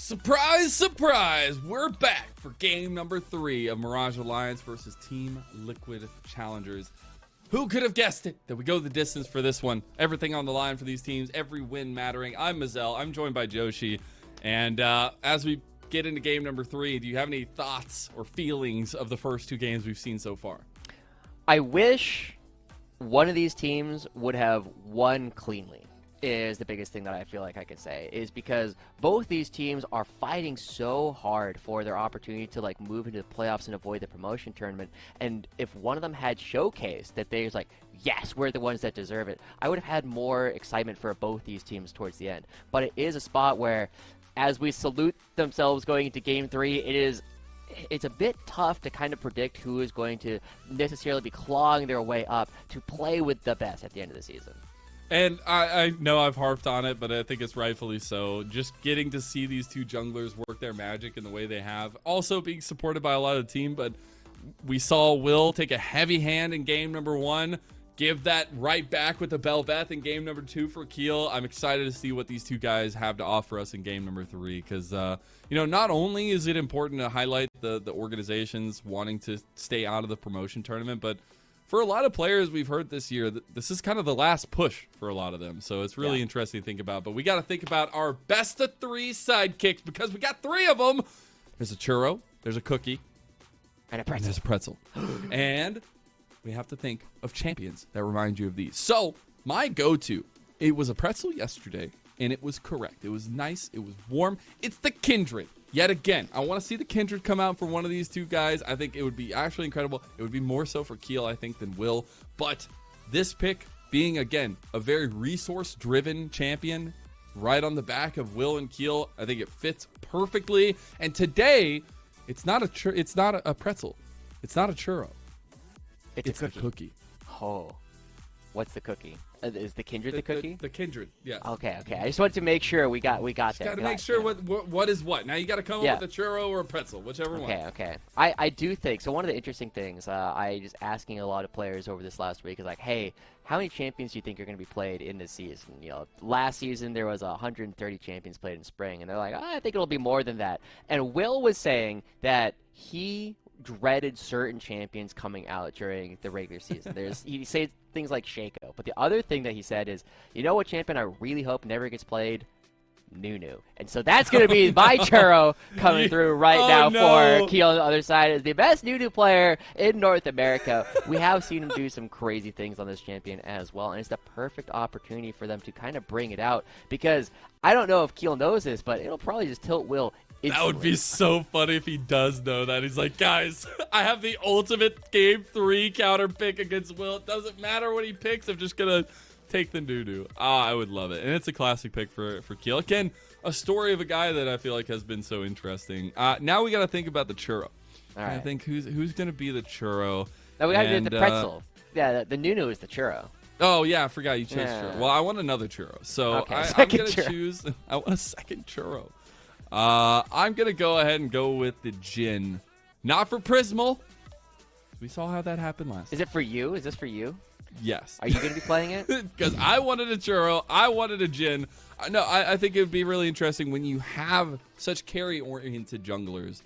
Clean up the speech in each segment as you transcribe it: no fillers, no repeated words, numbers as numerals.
Surprise, surprise! We're back for game number 3 of Mirage Alliance versus Team Liquid Challengers. Who could have guessed it that we go the distance for this one? Everything on the line for these teams, every win mattering. I'm Mazel. I'm joined by Joshi. And as we get into game number 3, do you have any thoughts or feelings of the first 2 games we've seen so far? I wish one of these teams would have won cleanly. Is the biggest thing that I feel like I could say, is because both these teams are fighting so hard for their opportunity to like move into the playoffs and avoid the promotion tournament. And if one of them had showcased that they was like, yes, we're the ones that deserve it, I would have had more excitement for both these teams towards the end. But it is a spot where, as we salute themselves going into game 3, it's a bit tough to kind of predict who is going to necessarily be clawing their way up to play with the best at the end of the season. And I know I've harped on it, but I think it's rightfully so. Just getting to see these 2 junglers work their magic in the way they have. Also being supported by a lot of the team, but we saw Will take a heavy hand in game number 1, give that right back with the Belveth in game number 2 for Keel. I'm excited to see what these 2 guys have to offer us in game number 3, because not only is it important to highlight the organizations wanting to stay out of the promotion tournament, but for a lot of players we've heard this year, this is kind of the last push for a lot of them. So it's really interesting to think about. But we got to think about our best of 3 sidekicks, because we got 3 of them. There's a churro, there's a cookie, and a pretzel. And there's a pretzel. And we have to think of champions that remind you of these. So my go-to, it was a pretzel yesterday, and it was correct. It was nice. It was warm. It's the Kindred. Yet again, I want to see the Kindred come out for one of these 2 guys. I think it would be actually incredible. It would be more so for Keel, I think, than Will. But this pick being, again, a very resource-driven champion right on the back of Will and Keel, I think it fits perfectly. And today, it's not a pretzel. It's not a churro. It's a cookie. Oh. What's the cookie? Is the Kindred the cookie? The Kindred, yeah. Okay. I just wanted to make sure we got there. Got to make sure what is what. Now you got to come up with a churro or a pretzel, whichever one. Okay. I do think so. One of the interesting things I just asking a lot of players over this last week is like, hey, how many champions do you think are going to be played in this season? Last season there was 130 champions played in spring, and they're like, I think it'll be more than that. And Will was saying that he dreaded certain champions coming out during the regular season. He said things like Shaco, but the other thing that he said is, you know what champion I really hope never gets played? Nunu. And so that's going to be my churro coming through right now for Keel on the other side as the best Nunu player in North America. We have seen him do some crazy things on this champion as well, and it's the perfect opportunity for them to kind of bring it out, because I don't know if Keel knows this, but it'll probably just tilt Will instantly. That would be so funny if he does know that. He's like, guys, I have the ultimate game 3 counter pick against Will. It doesn't matter what he picks. I'm just going to take the Nunu. I would love it. And it's a classic pick for Keel. Again, a story of a guy that I feel like has been so interesting. Now we got to think about the churro. All right. I think who's going to be the churro. Now we got to do the pretzel. Yeah, the Nunu is the churro. Oh, yeah, I forgot you chose churro. Well, I want another churro. So I'm going to choose. I want a second churro. I'm going to go ahead and go with the Jin. Not for Prismal. We saw how that happened last time. Is it for you? Is this for you? Yes. Are you going to be playing it? Because I wanted a churro. I wanted a Jin. No, I think it would be really interesting when you have such carry-oriented junglers.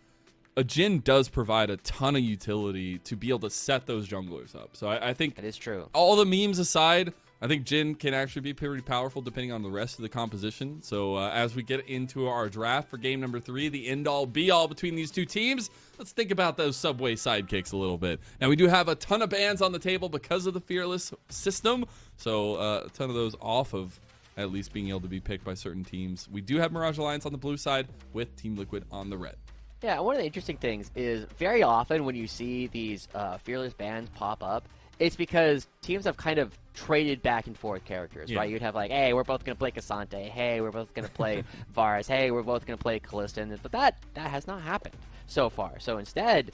A Jin does provide a ton of utility to be able to set those junglers up. So I think that is true. All the memes aside, I think Jin can actually be pretty powerful depending on the rest of the composition. So as we get into our draft for game number 3, the end-all, be-all between these 2 teams, let's think about those Subway sidekicks a little bit. Now, we do have a ton of bans on the table because of the Fearless system. So a ton of those off of at least being able to be picked by certain teams. We do have Mirage Alliance on the blue side with Team Liquid on the red. Yeah, one of the interesting things is very often when you see these Fearless bans pop up, it's because teams have kind of traded back and forth characters, right? You'd have like, hey, we're both going to play Cassante. Hey, we're both going to play Varus. Hey, we're both going to play Kalista. But that has not happened so far. So instead,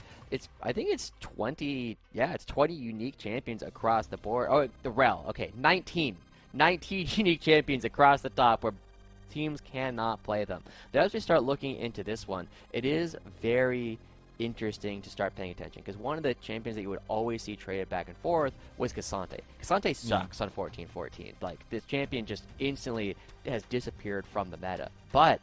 I think it's 20 unique champions across the board. Oh, the Rel. Okay, 19 unique champions across the top where teams cannot play them. But as we start looking into this one, it is very interesting to start paying attention, because one of the champions that you would always see traded back and forth was Cassante. Cassante sucks on 14-14. Like, this champion just instantly has disappeared from the meta. But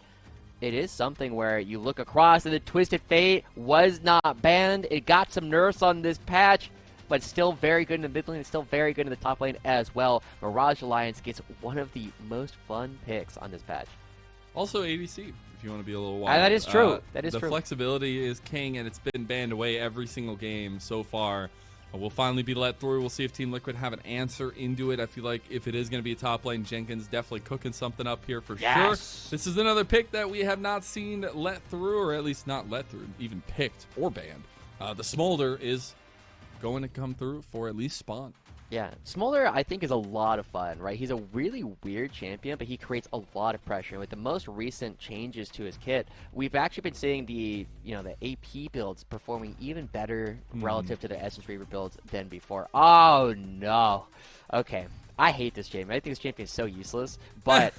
it is something where you look across and the Twisted Fate was not banned. It got some nerfs on this patch, but still very good in the mid lane. It's still very good in the top lane as well. Mirage Alliance gets one of the most fun picks on this patch. Also ADC, if you want to be a little wild. That is true. That is true. true. The flexibility is king, and it's been banned away every single game so far. We'll finally be let through. We'll see if Team Liquid have an answer into it. I feel like if it is going to be a top lane, Jenkins definitely cooking something up here for sure. This is another pick that we have not seen let through, or at least not let through, even picked or banned. The Smolder is going to come through for at least Spawn. Yeah, Smolder I think is a lot of fun, right? He's a really weird champion, but he creates a lot of pressure. With the most recent changes to his kit, we've actually been seeing the AP builds performing even better relative to the Essence Reaver builds than before. Oh no. Okay. I hate this champion. I think this champion is so useless, but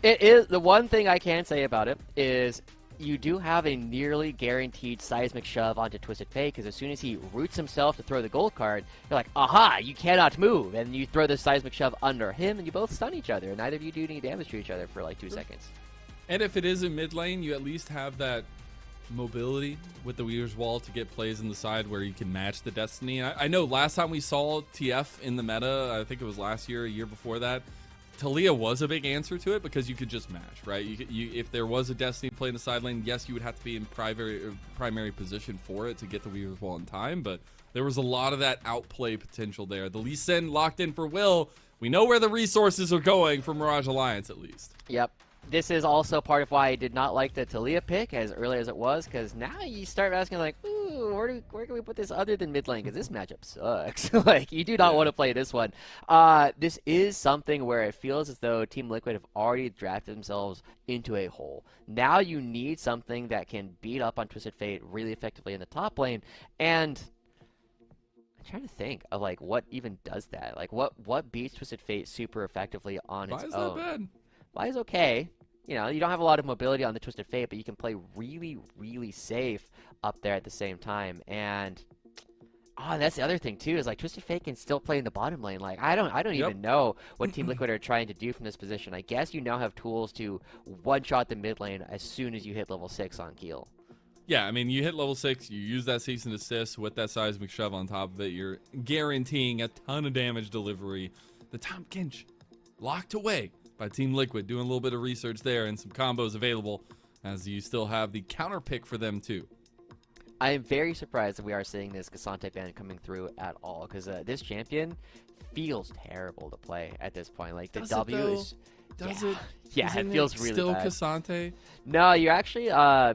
it is the one thing I can say about it is you do have a nearly guaranteed seismic shove onto Twisted Fate, because as soon as he roots himself to throw the gold card, you're like, aha, you cannot move, and you throw the seismic shove under him, and you both stun each other, and neither of you do any damage to each other for like 2 seconds. And if it is in mid lane, you at least have that mobility with the Weaver's Wall to get plays in the side where you can match the Destiny. I know last time we saw TF in the meta, I think it was last year, a year before that, Talia was a big answer to it because you could just match, right? If there was a Destiny play in the side lane, yes, you would have to be in primary position for it to get the Weaver's Wall in time, but there was a lot of that outplay potential there. The Lee Sin locked in for Will. We know where the resources are going for Mirage Alliance, at least. Yep. This is also part of why I did not like the Talia pick as early as it was, because now you start asking, like, ooh, where can we put this other than mid lane? Because this matchup sucks. Like, you do not want to play this one. This is something where it feels as though Team Liquid have already drafted themselves into a hole. Now you need something that can beat up on Twisted Fate really effectively in the top lane, and I'm trying to think of, like, what even does that. Like, what beats Twisted Fate super effectively on its own? Why is that bad? Vi's okay. You know, you don't have a lot of mobility on the Twisted Fate, but you can play really, really safe up there at the same time. And that's the other thing too, is like Twisted Fate can still play in the bottom lane. Like I don't even know what Team Liquid are trying to do from this position. I guess you now have tools to one-shot the mid lane as soon as you hit level 6 on Keel. Yeah, I mean, you hit level 6, you use that cease and desist with that seismic shove on top of it. You're guaranteeing a ton of damage delivery. The Tom Kinch locked away by Team Liquid, doing a little bit of research there and some combos available, as you still have the counter pick for them too. I am very surprised that we are seeing this Cassante ban coming through at all, because this champion feels terrible to play at this point. Like the W is. Yeah, it feels really still bad. Cassante? No, you actually,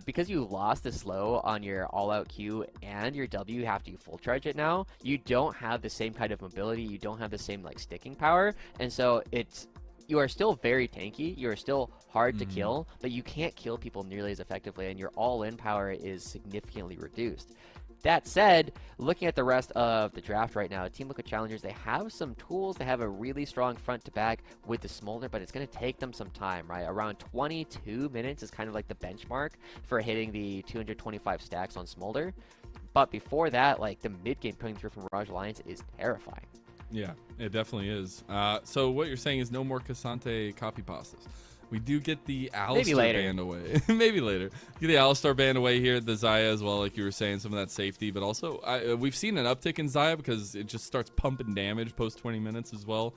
because you lost the slow on your all-out Q and your W, you have to full charge it now. You don't have the same kind of mobility. You don't have the same like sticking power, and so you are still very tanky. You are still hard to kill, but you can't kill people nearly as effectively, and your all-in power is significantly reduced. That said, looking at the rest of the draft right now, Team Liquid Challengers, they have some tools. They have a really strong front to back with the Smolder, but it's going to take them some time, right? Around 22 minutes is kind of like the benchmark for hitting the 225 stacks on Smolder. But before that, like the mid-game coming through from Mirage Alliance is terrifying. Yeah, it definitely is. So what you're saying is no more Cassante copy pastas. We do get the Alistar band away. Maybe later. Get the Alistar band away here, the Xayah as well, like you were saying, some of that safety. But also, we've seen an uptick in Xayah because it just starts pumping damage post 20 minutes as well.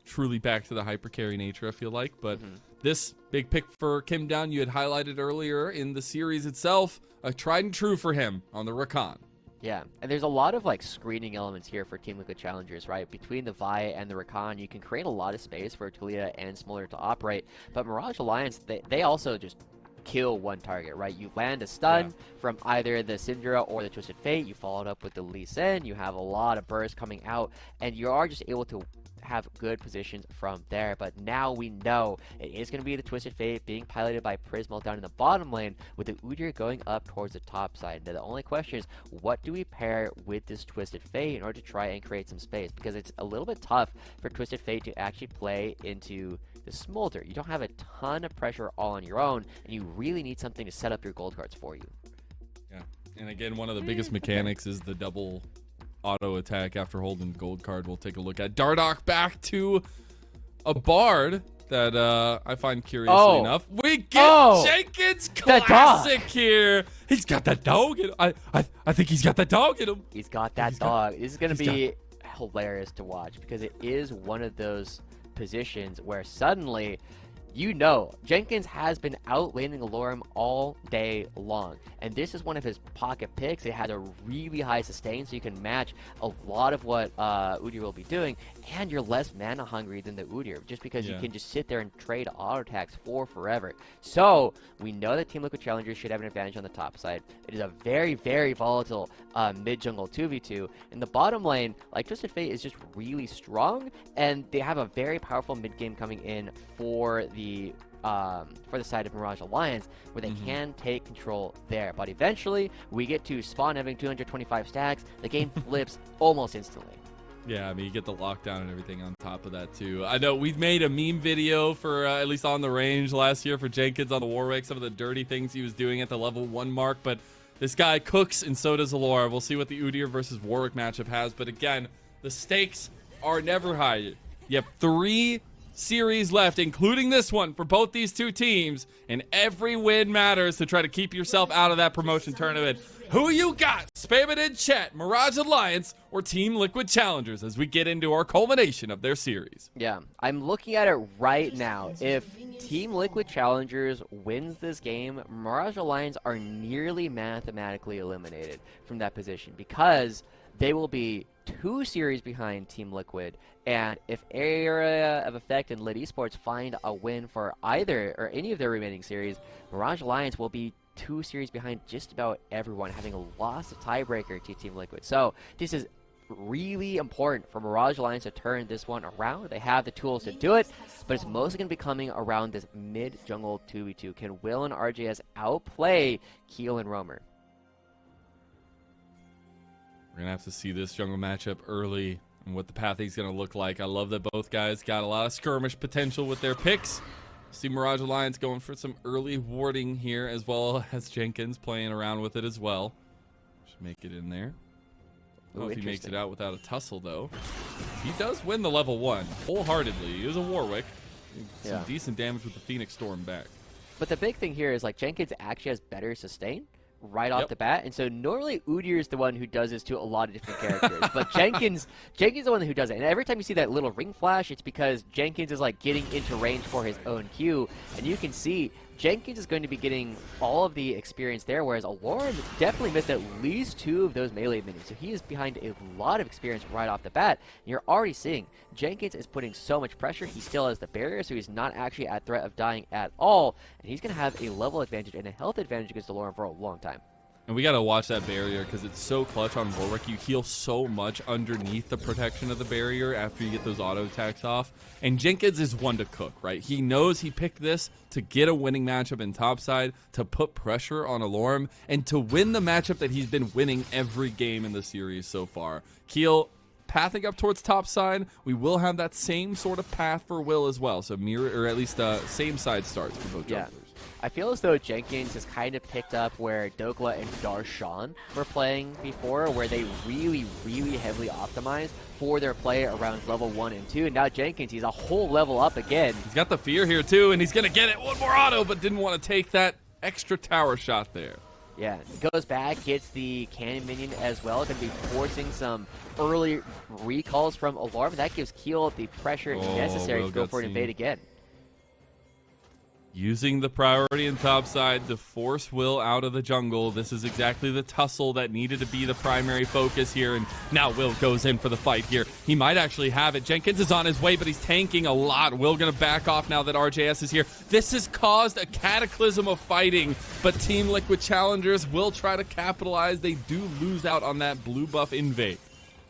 Truly back to the hyper carry nature, I feel like. But this big pick for Kim Down, you had highlighted earlier in the series itself, a tried and true for him on the Rakan. Yeah, and there's a lot of like screening elements here for Team Liquid Challengers, right? Between the Vi and the Rakan, you can create a lot of space for Talia and Smolder to operate. But Mirage Alliance, they also just kill one target, right? You land a stun from either the Syndra or the Twisted Fate. You follow it up with the Lee Sin. You have a lot of bursts coming out, and you are just able to have good positions from there. But now we know it is going to be the Twisted Fate being piloted by Prismal down in the bottom lane, with the Udyr going up towards the top side. Now the only question is, what do we pair with this Twisted Fate in order to try and create some space? Because it's a little bit tough for Twisted Fate to actually play into the Smolder. You don't have a ton of pressure all on your own, and you really need something to set up your gold cards for you. Yeah, and again, one of the biggest mechanics is the double auto attack after holding the gold card. We'll take a look at Dardoch back to a Bard. that I find curiously enough. We get Jenkins classic here. He's got that dog in him. I think he's got that dog in him. He's got that dog. This is going to be hilarious to watch because it is one of those positions where suddenly, you know, Jenkins has been outlaning Alorum all day long. And this is one of his pocket picks. It has a really high sustain, so you can match a lot of what Udyr will be doing. And you're less mana hungry than the Udyr, just because you can just sit there and trade auto attacks for forever. So, we know that Team Liquid Challengers should have an advantage on the top side. It is a very, very volatile mid-jungle 2v2. In the bottom lane, like Twisted Fate is just really strong, and they have a very powerful mid-game coming in for the side of Mirage Alliance, where they can take control there. But eventually, we get to Spawn having 225 stacks. The game flips almost instantly. Yeah, I mean, you get the lockdown and everything on top of that, too. I know we've made a meme video for, at least on the range last year for Jenkins on the Warwick, some of the dirty things he was doing at the level 1 mark, but this guy cooks, and so does Allura. We'll see what the Udyr versus Warwick matchup has, but again, the stakes are never high. You have 3 series left, including this one for both these two teams, and every win matters to try to keep yourself out of that promotion tournament. Who you got? Spam it in chat. Mirage Alliance or Team Liquid Challengers as we get into our culmination of their series. Yeah, I'm looking at it right now. If Team Liquid Challengers wins this game, Mirage Alliance are nearly mathematically eliminated from that position because they will be 2 series behind Team Liquid, and if Area of Effect and Lit Esports find a win for either or any of their remaining series, Mirage Alliance will be 2 series behind just about everyone, having lost a tiebreaker to Team Liquid. So this is really important for Mirage Alliance to turn this one around. They have the tools to do it, but it's mostly going to be coming around this mid-jungle 2v2. Can Will and RJS outplay Keel and Roamer? We're going to have to see this jungle matchup early and what the pathing's going to look like. I love that both guys got a lot of skirmish potential with their picks. See Mirage Alliance going for some early warding here, as well as Jenkins playing around with it as well. Should make it in there. I don't know if he makes it out without a tussle, though. He does win the level 1 wholeheartedly. He is a Warwick. Some decent damage with the Phoenix Storm back. But the big thing here is, like, Jenkins actually has better sustain right off the bat, and so normally Udyr is the one who does this to a lot of different characters, but Jenkins is the one who does it. And every time you see that little ring flash, it's because Jenkins is like getting into range for his own Q, and you can see Jenkins is going to be getting all of the experience there, whereas Alorum definitely missed at least 2 of those melee minis, so he is behind a lot of experience right off the bat. And you're already seeing Jenkins is putting so much pressure. He still has the barrier, so he's not actually at threat of dying at all, and he's going to have a level advantage and a health advantage against Alorum for a long time. And we got to watch that barrier because it's so clutch on Warwick. You heal so much underneath the protection of the barrier after you get those auto attacks off. And Jenkins is one to cook, right? He knows he picked this to get a winning matchup in topside, to put pressure on Alorum, and to win the matchup that he's been winning every game in the series so far. Keel pathing up towards topside. We will have that same sort of path for Will as well. So mirror, or at least same side starts for both junglers. I feel as though Jenkins has kind of picked up where Dokla and Darshan were playing before, where they really, really heavily optimized for their play around level 1 and 2. And now Jenkins, he's a whole level up again. He's got the fear here too, and he's going to get it. One more auto, but didn't want to take that extra tower shot there. Yeah, goes back, gets the cannon minion as well. Going to be forcing some early recalls from Alorum. That gives Keel the pressure necessary to go for an invade again. Using the priority in topside to force Will out of the jungle. This is exactly the tussle that needed to be the primary focus here, and now Will goes in for the fight here. He might actually have it. Jenkins is on his way, but he's tanking a lot. Will gonna back off now that RJS is here. This has caused a cataclysm of fighting, but Team Liquid Challengers will try to capitalize. They do lose out on that blue buff invade.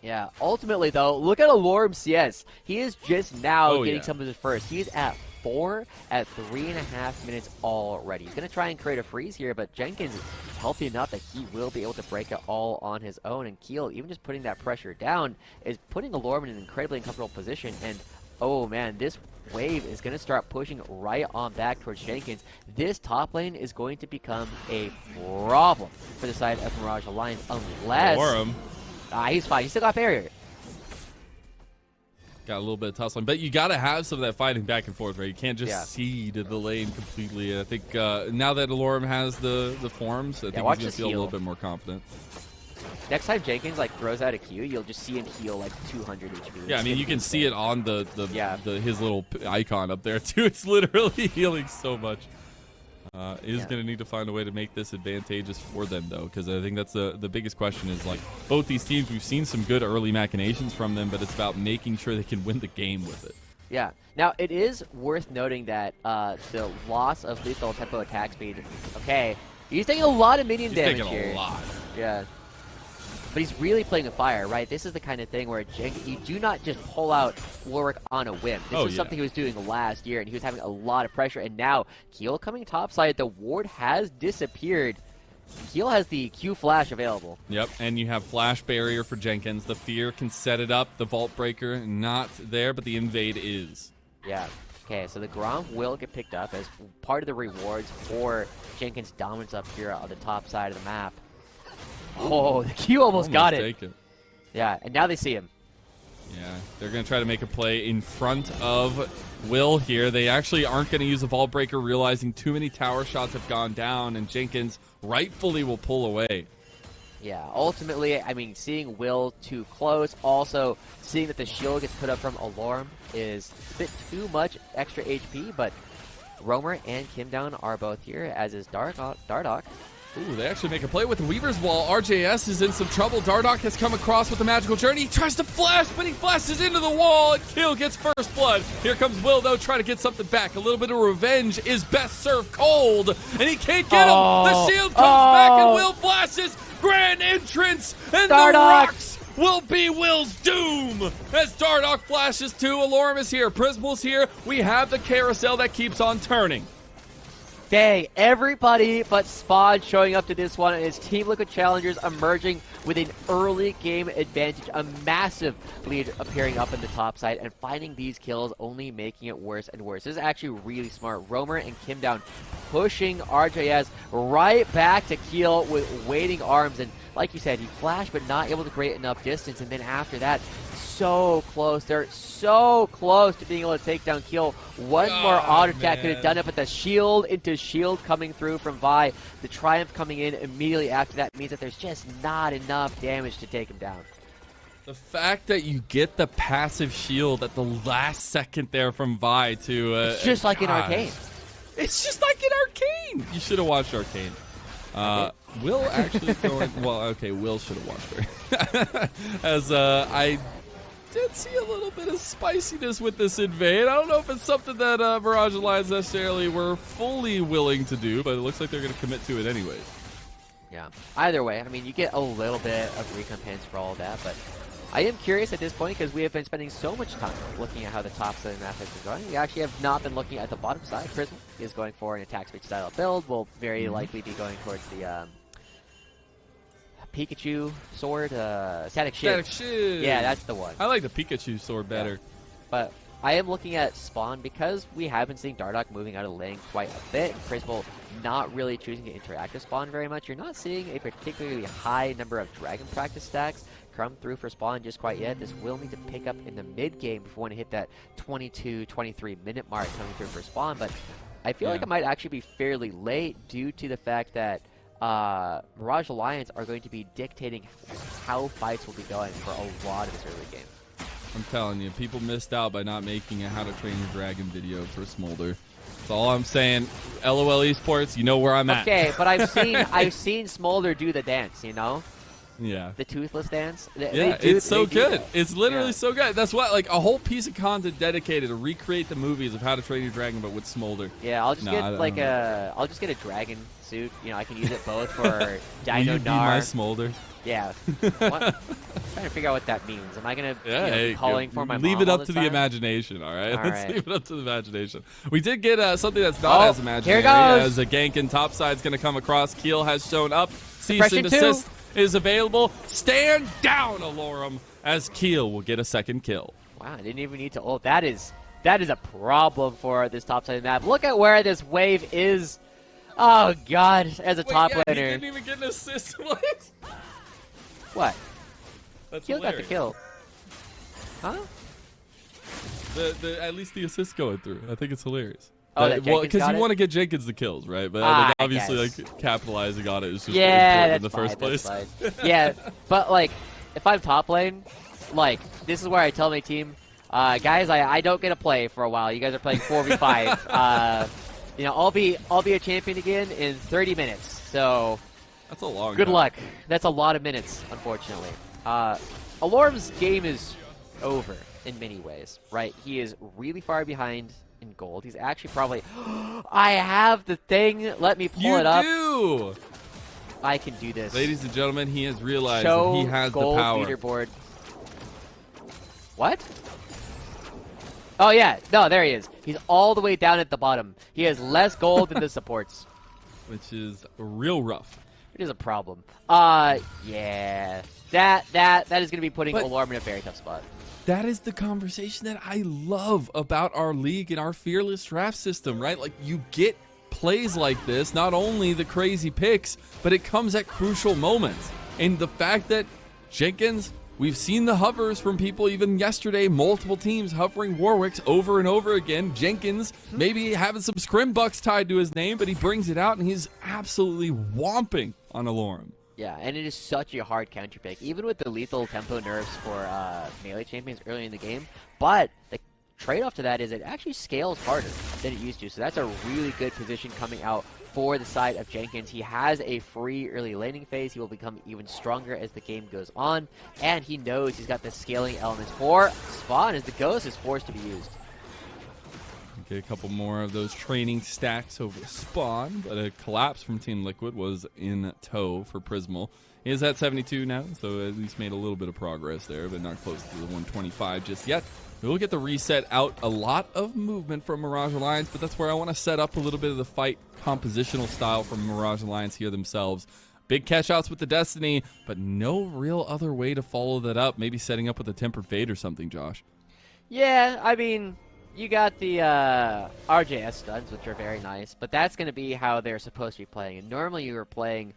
Yeah, ultimately though, look at Alorum CS. He is just now getting some of his first. He's at 4 at 3.5 minutes already. He's going to try and create a freeze here, but Jenkins is healthy enough that he will be able to break it all on his own. And Keel, even just putting that pressure down, is putting Alorum in an incredibly uncomfortable position. And oh man, this wave is going to start pushing right on back towards Jenkins. This top lane is going to become a problem for the side of Mirage Alliance unless... Alorum. He's fine. He still got barrier. Got a little bit of tussling, but you got to have some of that fighting back and forth, right? You can't just cede the lane completely. I think now that Alorum has the forms, I think he's going to feel a little bit more confident. Next time Jenkins like throws out a Q, you'll just see him heal like 200 HP. Yeah, I mean you can see it on his little icon up there too. It's literally healing so much. Is going to need to find a way to make this advantageous for them, though, because I think that's the biggest question is, like, both these teams, we've seen some good early machinations from them, but it's about making sure they can win the game with it. Yeah. Now, it is worth noting that the loss of lethal tempo attack speed, okay, he's taking a lot of minion damage here. He's taking a lot. Yeah. But he's really playing with fire, right? This is the kind of thing where you do not just pull out Warwick on a whim. This was something he was doing last year, and he was having a lot of pressure. And now, Keel coming topside, the ward has disappeared. Keel has the Q flash available. Yep, and you have flash barrier for Jenkins. The Fear can set it up. The Vault Breaker not there, but the invade is. Yeah. Okay, so the Grom will get picked up as part of the rewards for Jenkins' dominance up here on the top side of the map. Oh, the Q almost got it. Yeah, and now they see him. Yeah, they're going to try to make a play in front of Will here. They actually aren't going to use a Vault Breaker, realizing too many tower shots have gone down, and Jenkins rightfully will pull away. Yeah, ultimately, I mean, seeing Will too close, also seeing that the shield gets put up from Alorum is a bit too much extra HP, but Roamer and Kimdown are both here, as is Dardoch. Ooh, they actually make a play with the Weaver's Wall. RJS is in some trouble. Dardoch has come across with the magical journey. He tries to flash, but he flashes into the wall, and Kill gets first blood. Here comes Will, though, trying to get something back. A little bit of revenge is best served cold, and he can't get him. The shield comes back, and Will flashes. Grand entrance, and Dardoch. The rocks will be Will's doom. As Dardoch flashes too, Alorum is here, Prismal's here. We have the carousel that keeps on turning. Dang, everybody but Spawn showing up to this one, and his Team Liquid Challengers emerging with an early game advantage, a massive lead appearing up in the top side, and finding these kills only making it worse and worse. This is actually really smart. Roamer and Kimdown pushing RJS right back to Keel with waiting arms, and like you said, he flashed but not able to create enough distance, and then after that, so close. They're so close to being able to take down Keel. One more auto attack could have done it, but the shield into shield coming through from Vi. The Triumph coming in immediately after that means that there's just not enough damage to take him down. The fact that you get the passive shield at the last second there from Vi to... it's just like in Arcane. It's just like in Arcane. You should have watched Arcane. Will actually going... Well, okay, Will should have watched her. As I did see a little bit of spiciness with this invade. I don't know if it's something that Mirage Alliance necessarily were fully willing to do, but it looks like they're going to commit to it anyways. Yeah. Either way, I mean, you get a little bit of recompense for all of that, but I am curious at this point because we have been spending so much time looking at how the top side of the map has been going. We actually have not been looking at the bottom side. Prism is going for an attack speed style build. Will very likely be going towards the Pikachu sword, Static Shiv. Static Shiv. Yeah, that's the one. I like the Pikachu sword better. Yeah. But I am looking at Spawn because we have been seeing Dardoch moving out of lane quite a bit. Prismal not really choosing to interact with Spawn very much. You're not seeing a particularly high number of Dragon practice stacks come through for Spawn just quite yet. This will need to pick up in the mid game if we want to hit that 22-23 minute mark coming through for Spawn. But I feel like it might actually be fairly late due to the fact that Mirage Alliance are going to be dictating how fights will be going for a lot of this early game. I'm telling you, people missed out by not making a How to Train Your Dragon video for Smolder. That's all I'm saying. LOL Esports, you know where I'm at. Okay, but I've seen Smolder do the dance, you know? Yeah. The toothless dance. It's so good. It's literally so good. That's what, like, a whole piece of content dedicated to recreate the movies of How to Train Your Dragon, but with Smolder. Yeah, I'll just I'll just get a dragon suit. You know, I can use it both for Dino Will you be my Smolder? Yeah. I'm trying to figure out what that means. Am I gonna be calling for my mom Leave it up all to the the imagination, all right? All Let's right. leave it up to the imagination. We did get something that's not as imaginary. Here goes. As a gank and topside's going to come across. Keel has shown up. Cease Suppression and desist is available. Stand down, Alorum, as Keel will get a second kill. Wow, I didn't even need to ult. That is a problem for this topside map. Look at where this wave is. Oh god, as a top laner. He didn't even get an assist. What? That's Keel got the hilarious. kill. Huh? At least the assists going through. I think it's hilarious. Oh, that well, Jenkins because got you it? want to get Jenkins the kills, right? But I obviously, guess. like capitalizing on it is just Yeah, important in the that's first fine, place. that's fine. Yeah, but like, if I'm top lane, like, this is where I tell my team, guys, I don't get to play for a while. You guys are playing 4v5. You know, I'll be a champion again in 30 minutes. So, That's a long. good time. luck. That's a lot of minutes, unfortunately. Alorm's game is over in many ways, right? He is really far behind in gold. He's actually probably. I have the thing. Let me pull it up. You do. I can do this. Ladies and gentlemen, he has realized Show that he has the gold power. leaderboard. What? Oh yeah, no, there he is. He's all the way down at the bottom. He has less gold than the supports, Which is real rough. which is a problem. Yeah, that is gonna be putting But- Alorm in a very tough spot. That is the conversation that I love about our league and our fearless draft system, right? Like, you get plays like this, not only the crazy picks, but it comes at crucial moments. And the fact that Jenkins, we've seen the hovers from people even yesterday, multiple teams hovering Warwicks over and over again. Jenkins maybe having some scrim bucks tied to his name, but he brings it out and he's absolutely whomping on Alorm. Yeah, and it is such a hard counter pick, even with the lethal tempo nerfs for melee champions early in the game. But the trade-off to that is it actually scales harder than it used to. So that's a really good position coming out for the side of Jenkins. He has a free early laning phase. He will become even stronger as the game goes on. And he knows he's got the scaling elements for Spawn as the Ghost is forced to be used. Get a couple more of those training stacks over Spawn, but a collapse from Team Liquid was in tow for Prismal. He is at 72 now, so at least made a little bit of progress there, but not close to the 125 just yet. We will get the reset out. A lot of movement from Mirage Alliance, but that's where I want to set up a little bit of the fight compositional style from Mirage Alliance here themselves. Big catch outs with the Destiny, but no real other way to follow that up. Maybe setting up with a Tempered Fate or something, Josh. Yeah, I mean, you got the RJS stuns, which are very nice, but that's going to be how they're supposed to be playing. And normally you are playing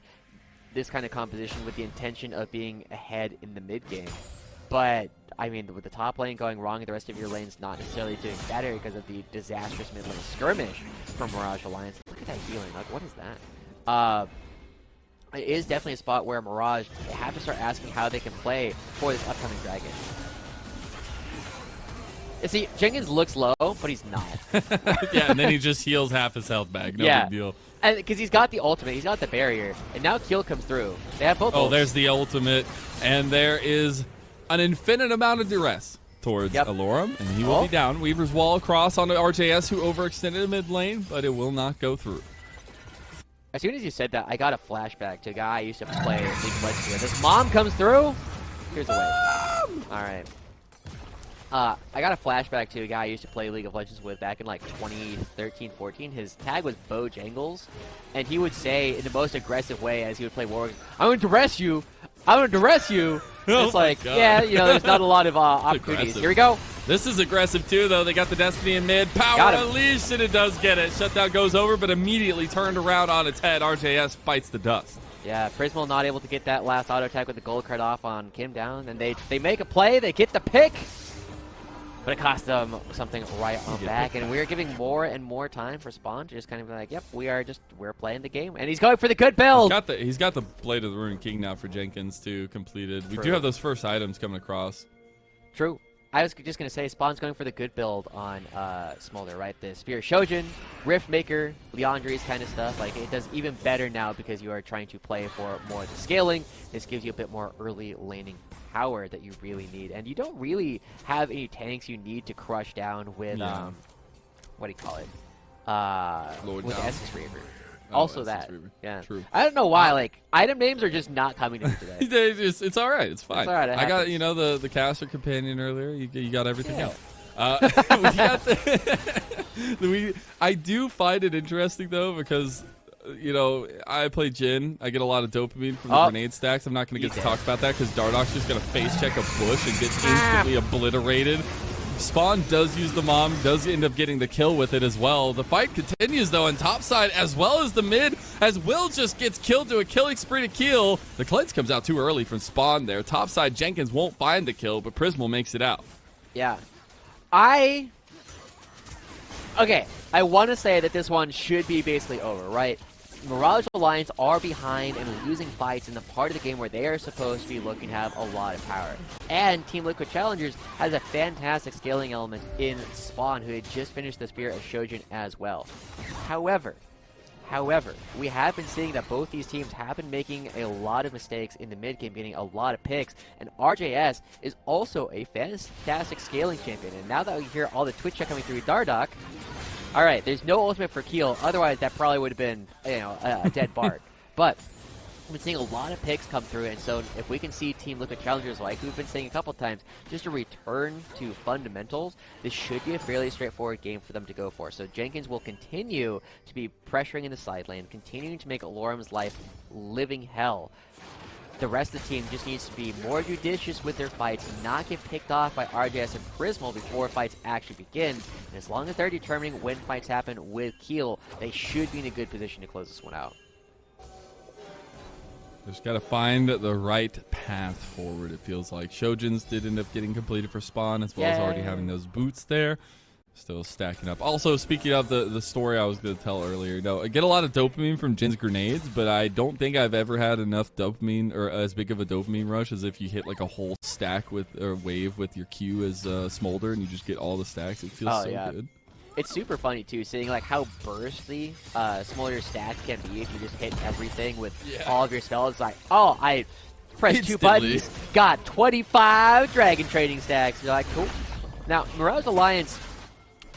this kind of composition with the intention of being ahead in the mid game. But, I mean, with the top lane going wrong, the rest of your lane's not necessarily doing better because of the disastrous mid lane skirmish from Mirage Alliance. Look at that healing. Like, what is that? It is definitely a spot where Mirage, they have to start asking how they can play for this upcoming dragon. You see, Jenkins looks low, but he's not. Yeah, and then he just heals half his health back. No Yeah. big deal. Because he's got the ultimate, he's got the barrier, and now Keel comes through. They have both. Oh, ults. there's the ultimate, and there is an infinite amount of duress towards Alorm, and he will be down. Weaver's wall across onto RJS, who overextended the mid lane, but it will not go through. As soon as you said that, I got a flashback to a guy I used to play League of Legends with. His mom comes through. Here's a wave. All right. I got a flashback to a guy I used to play League of Legends with back in like 2013, 14. His tag was Bojangles, and he would say in the most aggressive way as he would play Warwick, "I'm going to duress you. I'm going to duress you." Oh It's my like, God. yeah, you know, there's not a lot of opportunities. aggressive. Here we go. This is aggressive too, though. They got the Destiny in mid. Got Power him. unleashed, and it does get it. Shutdown goes over, but immediately turned around on its head. RJS bites the dust. Yeah, Prismal not able to get that last auto attack with the gold card off on Kim down, and they make a play. They get the pick. But it cost them something right on back, and we're giving more and more time for Spawn to just kind of be like, yep, we're playing the game. And he's going for the good build! He's got the Blade of the Ruined King now for Jenkins too completed. We True. do have those first items coming across. True. I was just going to say, Spawn's going for the good build on Smolder, right? The Spear Shojin, Rift Maker, Leandry's kind of stuff. Like, it does even better now because you are trying to play for more of the scaling. This gives you a bit more early laning power that you really need. And you don't really have any tanks you need to crush down with, what do you call it? Lord with down. Essex Reaver. Oh, Also Essex that. Reaver. Yeah. True. I don't know why, like, item names are just not coming to me today. It's all right. It's fine. It's all right, it I got happens. the caster companion earlier. You got everything Yeah. else. We got I do find it interesting though because I play Jhin. I get a lot of dopamine from the grenade stacks. I'm not going to get to talk about that because Dardoch's just going to face check a bush and get instantly obliterated. Spawn does use the mom, does end up getting the kill with it as well. The fight continues though on top side as well as the mid, as Will just gets killed to a killing spree to kill. The cleanse comes out too early from Spawn there. Top side, Jenkins won't find the kill, but Prismal makes it out. Yeah. Okay, I want to say that this one should be basically over, right? Mirage Alliance are behind and losing fights in the part of the game where they are supposed to be looking to have a lot of power. And Team Liquid Challengers has a fantastic scaling element in Spawn, who had just finished the Spirit of Shojin as well. However, we have been seeing that both these teams have been making a lot of mistakes in the mid game, getting a lot of picks, and RJS is also a fantastic scaling champion. And now that we hear all the Twitch chat coming through Dardoch, all right, there's no ultimate for Keel. Otherwise, that probably would have been, a dead Bard. But we've been seeing a lot of picks come through, and so if we can see Team Liquid Challengers, like we've been saying a couple times, just a return to fundamentals, this should be a fairly straightforward game for them to go for. So Jenkins will continue to be pressuring in the side lane, continuing to make Alorum's life living hell. The rest of the team just needs to be more judicious with their fights, not get picked off by RJS and Prismal before fights actually begin. And as long as they're determining when fights happen with Keel, they should be in a good position to close this one out. Just got to find the right path forward, it feels like. Shojin's did end up getting completed for Spawn, as well as already having those boots there. Still stacking up. Also, speaking of the story I was going to tell earlier, I get a lot of dopamine from Jin's grenades, but I don't think I've ever had enough dopamine, or as big of a dopamine rush as if you hit like a whole stack with, or wave with your Q as Smolder, and you just get all the stacks. It feels so good. It's super funny too, seeing like how bursty Smolder's stacks can be if you just hit everything with all of your spells. It's like, oh, I pressed 2 buttons, got 25 Dragon Trading stacks. You're like, cool. Now, Mirage Alliance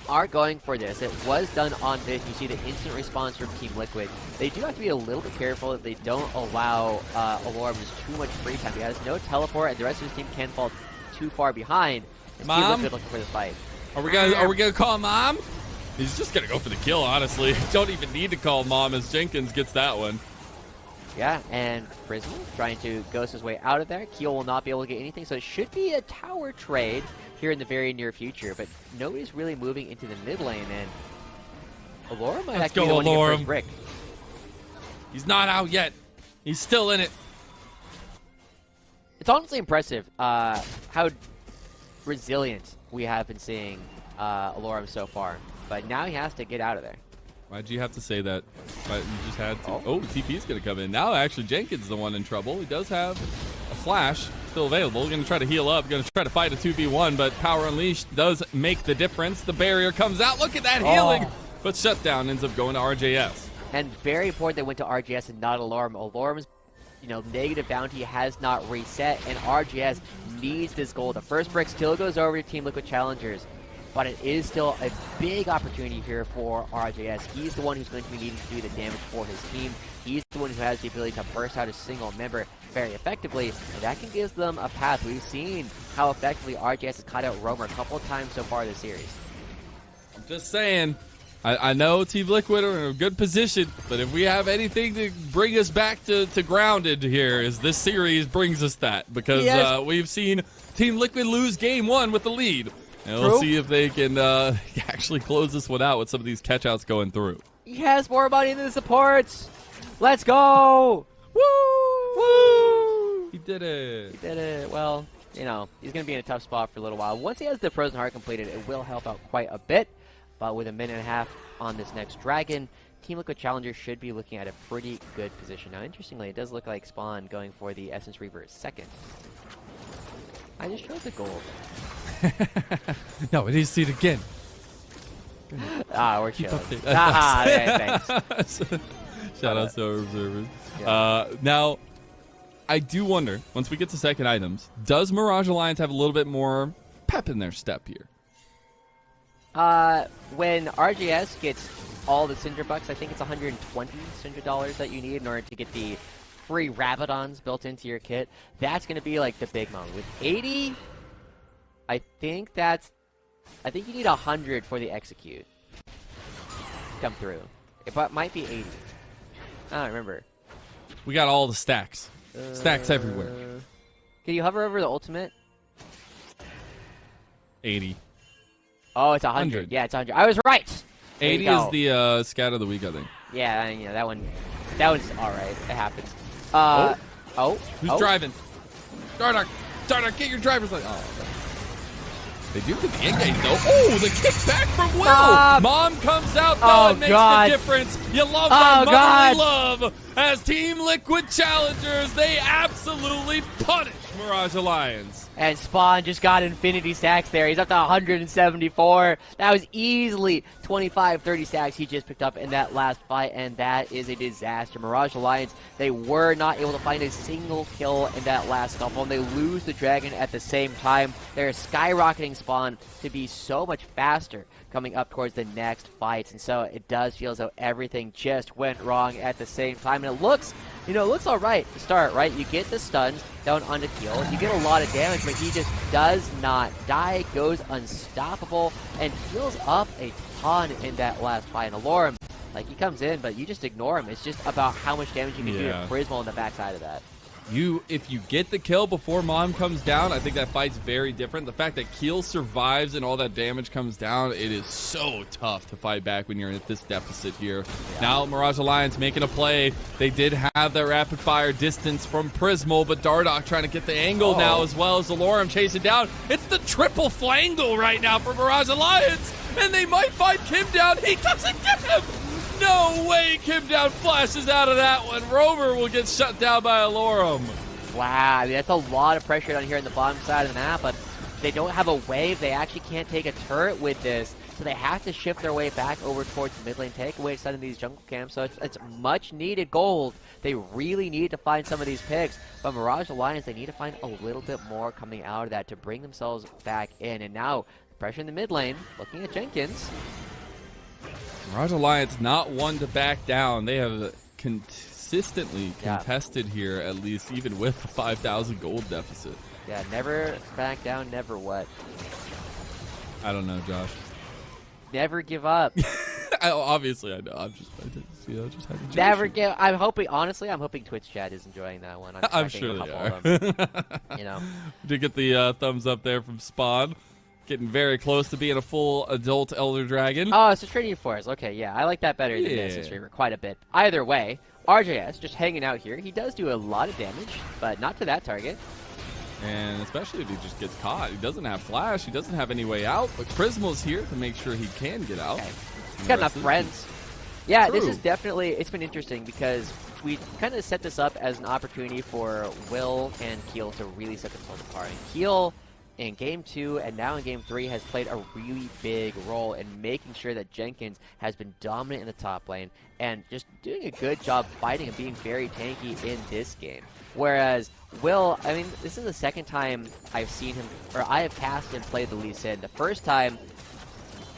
are going for this. It was done on Vision. You see the instant response from Team Liquid. They do have to be a little bit careful that they don't allow Alorum too much free time. He has no teleport, and the rest of his team can't fall too far behind. Team Liquid looking for this fight. Are we gonna call Mom? He's just gonna go for the kill, honestly. Don't even need to call Mom as Jenkins gets that one. Yeah, and Prismal trying to ghost his way out of there. Keel will not be able to get anything, so it should be a tower trade here in the very near future, but nobody's really moving into the mid lane, and Alorum might actually be the one to get first brick. He's not out yet. He's still in it. It's honestly impressive how resilient we have been seeing Alorum so far, but now he has to get out of there. Why'd you have to say that? You just had to. Oh, TP's going to come in. Now, actually, Jenkins is the one in trouble. He does have a flash still available. Going to try to heal up. Going to try to fight a 2v1, but Power Unleashed does make the difference. The barrier comes out. Look at that healing. But Shutdown ends up going to RJS. And very important they went to RJS and not Alorum. Alorum's negative bounty has not reset, and RJS needs this goal. The first brick still goes over to Team Liquid Challengers, but it is still a big opportunity here for RJS. He's the one who's going to be needing to do the damage for his team. He's the one who has the ability to burst out a single member very effectively, and that can give them a path. We've seen how effectively RJS has caught out Roamer a couple of times so far this series. I'm just saying, I know Team Liquid are in a good position, but if we have anything to bring us back to grounded here, is this series brings us that, because we've seen Team Liquid lose game 1 with the lead. And we'll see if they can actually close this one out with some of these catch-outs going through. He has more money than the supports. Let's go. Woo! Woo! He did it. He did it. Well, he's going to be in a tough spot for a little while. Once he has the Frozen Heart completed, it will help out quite a bit. But with a minute and a half on this next Dragon, Team Liquid Challenger should be looking at a pretty good position. Now, interestingly, it does look like Spawn going for the Essence Reaver second. I just chose the gold. No, it needs to see it again. We're chilling. Thanks. Shout out to our observers. Yeah. Now, I do wonder, once we get to second items, does Mirage Alliance have a little bit more pep in their step here? When RGS gets all the Cinder Bucks, I think it's 120 Cinder dollars that you need in order to get the free Rabadons built into your kit. That's going to be like the big moment. With 80, I think you need 100 for the execute to come through. It might be 80. I don't remember. We got all the stacks. Stacks everywhere. Can you hover over the ultimate? 80. Oh, it's 100. Yeah, it's 100. I was right. 80 is the scout of the week, I think. Yeah, that one's all right. It happens. Who's driving? Dardoch, get your driver's license. They do get the engage, though. Oh, the kickback from Will. Mom comes out, though, and makes the difference. You love that motherly love. As Team Liquid Challengers, they absolutely punish Mirage Alliance. And Spawn just got infinity stacks there. He's up to 174. That was easily 25, 30 stacks he just picked up in that last fight, and that is a disaster. Mirage Alliance, they were not able to find a single kill in that last scuffle, and they lose the Dragon at the same time. They're skyrocketing Spawn to be so much faster coming up towards the next fights, and so it does feel as though everything just went wrong at the same time, and it looks all right to start, right? You get the stuns down onto Keel, you get a lot of damage, but he just does not die, goes unstoppable, and heals up a ton in that last fight. And Alorum, like, he comes in, but you just ignore him. It's just about how much damage you can do to Prismal on the backside of that. If you get the kill before Mom comes down, I think that fight's very different. The fact that Keel survives and all that damage comes down, it is so tough to fight back when you're at this deficit here. Yeah. Now Mirage Alliance making a play. They did have that rapid fire distance from Prismal, but Dardoch trying to get the angle now, as well as Alorum chasing down. It's the triple flangle right now for Mirage Alliance, and they might find Kim down. He doesn't get him. No way Kim down flashes out of that one. Rover will get shut down by Alorum. Wow, I mean, that's a lot of pressure down here on the bottom side of the map, but they don't have a wave. They actually can't take a turret with this, so they have to shift their way back over towards the mid lane, take away some of these jungle camps. So it's much needed gold. They really need to find some of these picks, but Mirage Alliance, they need to find a little bit more coming out of that to bring themselves back in. And now, pressure in the mid lane, looking at Jenkins. Mirage Alliance not one to back down. They have consistently contested here, at least, even with the 5,000 gold deficit. Yeah, never back down, never what? I don't know, Josh. Never give up. Obviously, I know. I just had to never give. I'm hoping Twitch chat is enjoying that one. I'm sure they are. You know, did get the thumbs up there from Spawn. Getting very close to being a full adult Elder Dragon. Oh, it's a Trinity Force. Okay, yeah, I like that better than Innocent Streamer quite a bit. Either way, RJS just hanging out here. He does do a lot of damage, but not to that target. And especially if he just gets caught. He doesn't have flash. He doesn't have any way out. But Prismal's here to make sure he can get out. Okay. He's got enough friends. Yeah, This is definitely, it's been interesting because we kind of set this up as an opportunity for Will and Keel to really set themselves apart. And Keel, in Game 2 and now in Game 3, has played a really big role in making sure that Jenkins has been dominant in the top lane and just doing a good job fighting and being very tanky in this game. Whereas Will, I mean, this is the second time I've seen him, or I have cast and played the Lee Sin. The first time,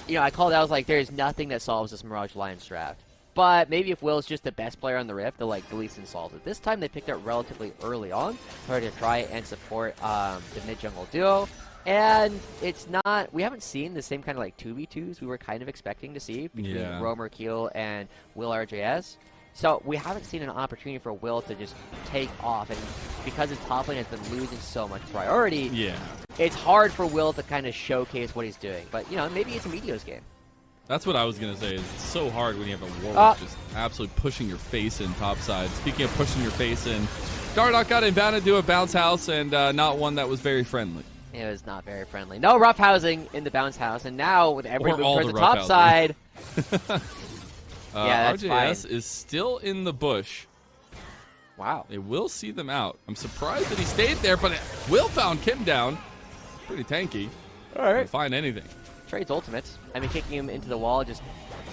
you know, I called out, I was like, there's nothing that solves this Mirage Alliance draft. But maybe if Will's just the best player on the Rift, the Lee Sin solves it. This time they picked it relatively early on to try and support the mid-jungle duo. And it's not, we haven't seen the same kind of like 2v2s we were kind of expecting to see between Roamer, Keel, and Will RJS. So we haven't seen an opportunity for Will to just take off. And because his top lane has been losing so much priority, it's hard for Will to kind of showcase what he's doing. But, you know, maybe it's a Meteos game. That's what I was going to say. It's so hard when you have a Warwick just absolutely pushing your face in topside. Speaking of pushing your face in, Dardoch got inbound to do a bounce house, and not one that was very friendly. It was not very friendly. No rough housing in the bounce house, and now with everyone moving towards the top side. Yeah, that's RJS is still in the bush. Wow. They will see them out. I'm surprised that he stayed there, but Will found Kim down. Pretty tanky. All right. Can't find anything. Trades ultimates. I mean, kicking him into the wall, he just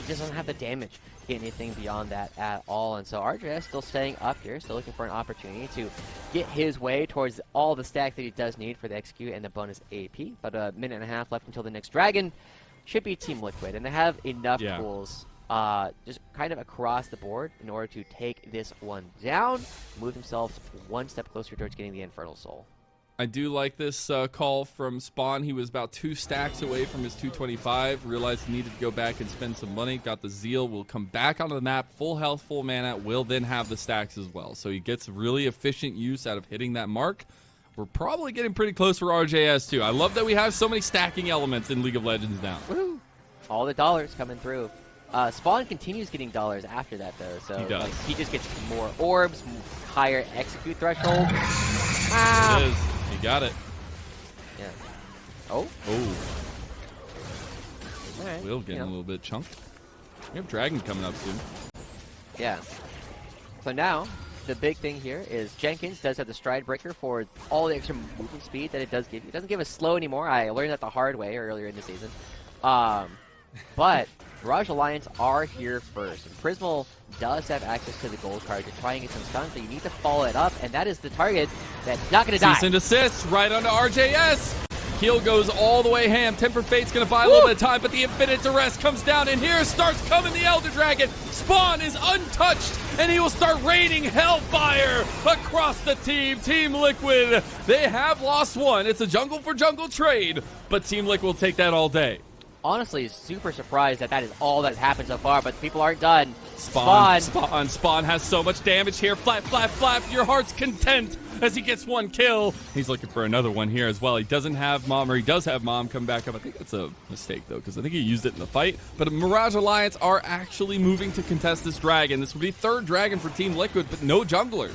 doesn't have the damage to get anything beyond that at all. And so RJS still staying up here, still looking for an opportunity to get his way towards all the stacks that he does need for the execute and the bonus AP. But a minute and a half left until the next Dragon. Should be Team Liquid, and they have enough tools just kind of across the board in order to take this one down, move themselves one step closer towards getting the Infernal Soul. I do like this call from Spawn. He was about 2 stacks away from his 225. Realized he needed to go back and spend some money. Got the Zeal. Will come back onto the map. Full health, full mana. Will then have the stacks as well. So he gets really efficient use out of hitting that mark. We're probably getting pretty close for RJS too. I love that we have so many stacking elements in League of Legends now. Woo! All the dollars coming through. Spawn continues getting dollars after that though. So he does. Like, he just gets more orbs, higher execute threshold. It is. He got it. Yeah. Oh. Oh. right, Will getting a little bit chunked. We have Dragon coming up soon. Yeah. So now, the big thing here is Jenkins does have the stride breaker for all the extra movement speed that it does give you. It doesn't give us slow anymore. I learned that the hard way earlier in the season. But Mirage Alliance are here first. And Prismal does have access to the gold card to try and get some stuns, so you need to follow it up, and that is the target that's not going to die. Cease and desist right onto RJS. Keel goes all the way ham. Temper Fate's going to buy a little bit of time, but the Infinite Duress comes down, and here starts coming the Elder Dragon. Spawn is untouched, and he will start raining Hellfire across the team. Team Liquid, they have lost one. It's a jungle for jungle trade, but Team Liquid will take that all day. Honestly, super surprised that is all that's happened so far, but people aren't done. Spawn has so much damage here. Flap, flap, flap. Your heart's content as he gets one kill. He's looking for another one here as well. He doesn't have Mom, or he does have Mom come back up. I think that's a mistake, though, because I think he used it in the fight. But Mirage Alliance are actually moving to contest this Dragon. This would be third Dragon for Team Liquid, but no junglers.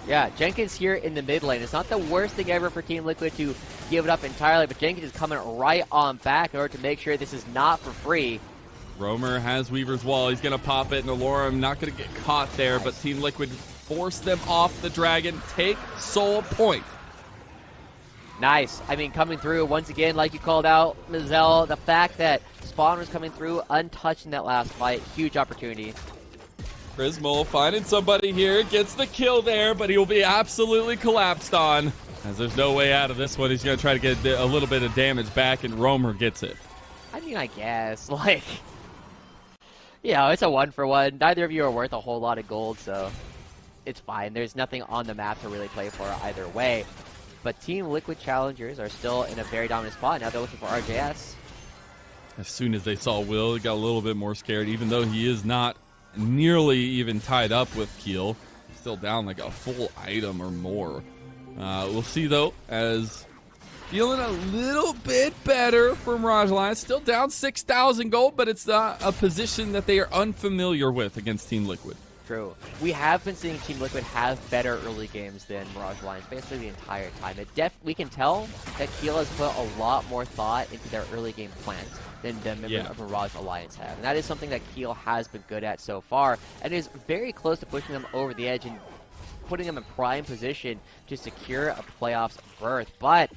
Yeah, Jenkins here in the mid lane. It's not the worst thing ever for Team Liquid to give it up entirely, but Jenkins is coming right on back in order to make sure this is not for free. Roamer has Weaver's Wall. He's going to pop it, and Alorum not going to get caught there, but Team Liquid force them off the Dragon. Take Soul Point. Nice. I mean, coming through once again, like you called out, Mizell, the fact that Spawn was coming through untouched in that last fight, huge opportunity. Prismal finding somebody here, gets the kill there, but he will be absolutely collapsed on. As there's no way out of this one, he's going to try to get a little bit of damage back, and Roamer gets it. I mean, I guess, like, you know, it's a 1-for-1. Neither of you are worth a whole lot of gold, so it's fine. There's nothing on the map to really play for either way. But Team Liquid Challengers are still in a very dominant spot. Now they're looking for RJS. As soon as they saw Will, they got a little bit more scared, even though he is not nearly even tied up with Keel. He's still down like a full item or more. We'll see, though, as feeling a little bit better for Mirage Alliance. Still down 6,000 gold, but it's not a position that they are unfamiliar with against Team Liquid. True. We have been seeing Team Liquid have better early games than Mirage Alliance basically the entire time. We can tell that Keel has put a lot more thought into their early game plans than the members of Mirage Alliance have. And that is something that Keel has been good at so far, and is very close to pushing them over the edge and putting them in prime position to secure a playoffs berth. But,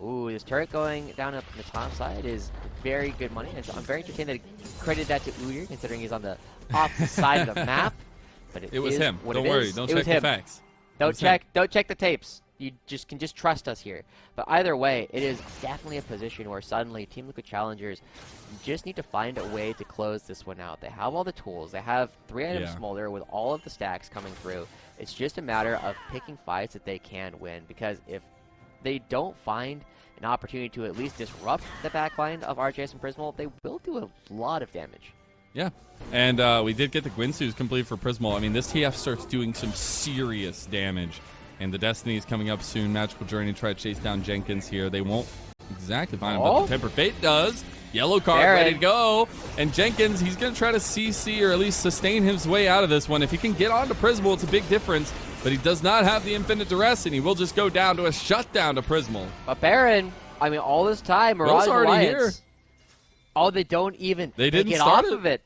ooh, this turret going down up the top side is very good money. And I'm very entertained that he credited that to Udyr, considering he's on the opposite side of the map. But it was him. Don't worry. Don't check the facts. Don't check the tapes. You can just trust us here. But either way, it is definitely a position where suddenly Team Liquid Challengers just need to find a way to close this one out. They have all the tools. They have 3 items smolder with all of the stacks coming through. It's just a matter of picking fights that they can win, because if they don't find an opportunity to at least disrupt the backline of RJS and Prismal, they will do a lot of damage. Yeah, and we did get the Gwynsu's complete for Prismal. I mean, this TF starts doing some serious damage. And the Destiny is coming up soon. Magical Journey try to chase down Jenkins here. They won't exactly find him, but the Temper Fate does. Yellow card ready to go. And Jenkins, he's going to try to CC or at least sustain his way out of this one. If he can get onto Prismal, it's a big difference. But he does not have the Infinite Duress, and he will just go down to a shutdown to Prismal. But Baron, I mean, all this time, Mirage Alliance, here. Oh, they don't even get off of it.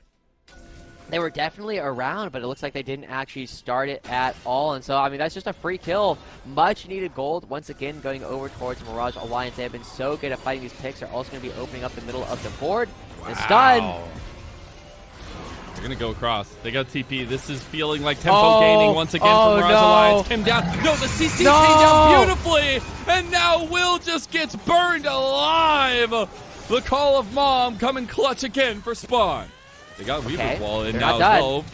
They were definitely around, but it looks like they didn't actually start it at all. And so, I mean, that's just a free kill. Much needed gold. Once again, going over towards Mirage Alliance. They have been so good at fighting these picks. They're also going to be opening up the middle of the board. Wow. And stun. They're going to go across. They got TP. This is feeling like tempo gaining once again for Mirage Alliance. Came down. No, the CC came down beautifully. And now Will just gets burned alive. The call of Mom coming clutch again for Spawn. They got Weaver's Wall in now as well.